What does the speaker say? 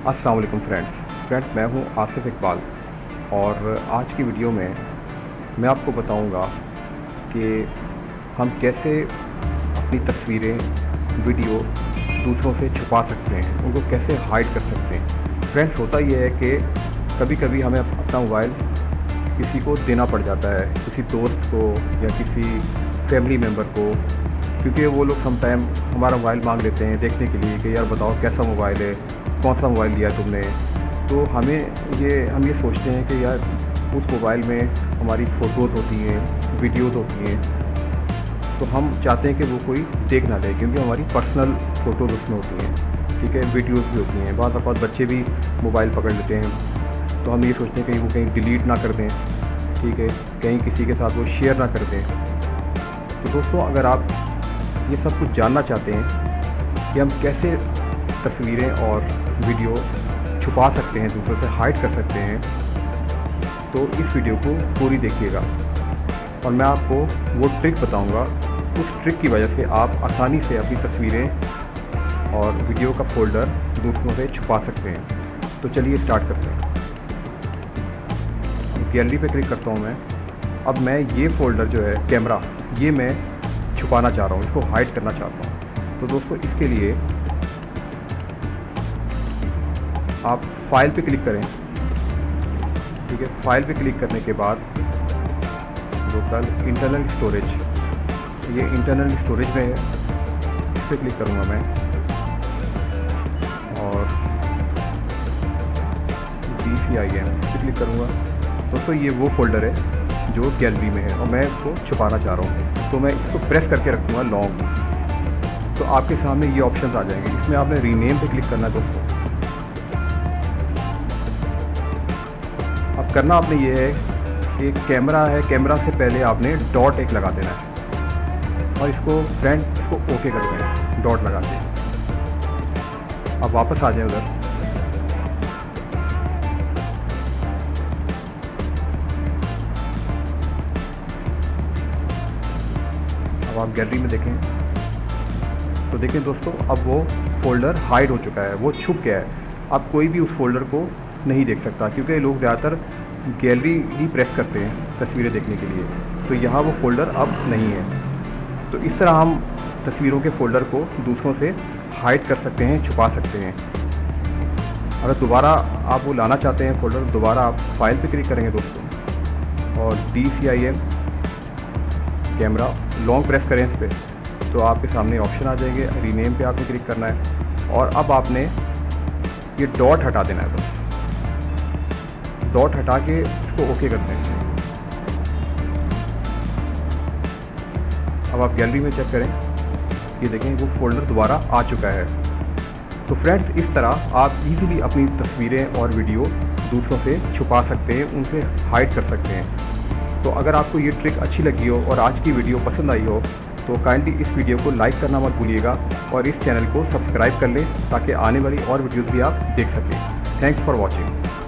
अस्सलाम वालेकुम फ्रेंड्स, मैं हूं आसिफ इकबाल और आज की वीडियो में मैं आपको बताऊंगा कि हम कैसे अपनी तस्वीरें, वीडियो दूसरों से छुपा सकते हैं, उनको कैसे हाइड कर सकते हैं। फ्रेंड्स, होता यह है कि कभी कभी हमें अपना मोबाइल किसी को देना पड़ जाता है, किसी दोस्त को या किसी फैमिली मेम्बर को, क्योंकि वो लोग सम टाइम हमारा मोबाइल मांग लेते हैं देखने के लिए कि यार बताओ कैसा मोबाइल है, कौन सा मोबाइल लिया तुमने। तो हम ये सोचते हैं कि यार उस मोबाइल में हमारी फ़ोटोज़ होती हैं, वीडियोज़ होती हैं, तो हम चाहते हैं कि वो कोई देख ना ले, क्योंकि हमारी पर्सनल फ़ोटोज़ उसमें होती हैं, ठीक है, वीडियोज़ भी होती हैं। बाद बच्चे भी मोबाइल पकड़ लेते हैं, तो हम ये सोचते हैं कहीं वो कहीं डिलीट ना कर दें, ठीक है, कहीं किसी के साथ वो शेयर ना कर दें। तो दोस्तों, अगर आप ये सब कुछ जानना चाहते हैं कि हम कैसे तस्वीरें और वीडियो छुपा सकते हैं, दूसरों से हाइड कर सकते हैं, तो इस वीडियो को पूरी देखिएगा और मैं आपको वो ट्रिक बताऊंगा। उस ट्रिक की वजह से आप आसानी से अपनी तस्वीरें और वीडियो का फ़ोल्डर दूसरों से छुपा सकते हैं। तो चलिए स्टार्ट करते हैं। गैलरी पे क्लिक करता हूँ मैं। अब मैं ये फ़ोल्डर जो है कैमरा, ये मैं छुपाना चाह रहा हूँ, इसको हाइड करना चाहता हूँ। तो दोस्तों, इसके लिए आप फाइल पे क्लिक करें, ठीक है। फाइल पे क्लिक करने के बाद लोकल इंटरनल स्टोरेज, ये इंटरनल स्टोरेज में है, इस पर क्लिक करूँगा मैं और DCIM इस पर क्लिक करूँगा। दोस्तों, ये वो फोल्डर है जो गैलरी में है और मैं इसको छुपाना चाह रहा हूँ, तो मैं इसको प्रेस करके रखूँगा लॉन्ग, तो आपके सामने ये ऑप्शंस आ जाएंगे। इसमें आपने रीनेम पे क्लिक करना है दोस्तों। अब करना आपने ये है कि कैमरा है, कैमरा से पहले आपने डॉट एक लगा देना है और इसको इसको ओके कर दें डॉट लगा के। अब वापस आ जाए उधर, अब आप गैलरी में देखें तो देखें दोस्तों, अब वो फोल्डर हाइड हो चुका है, वो छुप गया है। अब कोई भी उस फोल्डर को नहीं देख सकता, क्योंकि लोग ज़्यादातर गैलरी ही प्रेस करते हैं तस्वीरें देखने के लिए, तो यहाँ वो फ़ोल्डर अब नहीं है। तो इस तरह हम तस्वीरों के फ़ोल्डर को दूसरों से हाइड कर सकते हैं, छुपा सकते हैं। अगर दोबारा आप वो लाना चाहते हैं फ़ोल्डर, दोबारा आप फाइल पे क्लिक करेंगे दोस्तों और DCIM कैमरा लॉन्ग प्रेस करें इस पर, तो आपके सामने ऑप्शन आ जाएंगे। रीनेम पे आपने क्लिक करना है और अब आपने ये डॉट हटा देना है, बस डॉट हटा के इसको ओके करते हैं। अब आप गैलरी में चेक करें, ये देखें वो फोल्डर दोबारा आ चुका है। तो फ्रेंड्स, इस तरह आप इजीली अपनी तस्वीरें और वीडियो दूसरों से छुपा सकते हैं, उनसे हाइड कर सकते हैं। तो अगर आपको ये ट्रिक अच्छी लगी हो और आज की वीडियो पसंद आई हो, तो काइंडली इस वीडियो को लाइक करना मत भूलिएगा और इस चैनल को सब्सक्राइब कर लें ताकि आने वाली और वीडियोज़ भी आप देख सकें। Thanks for watching.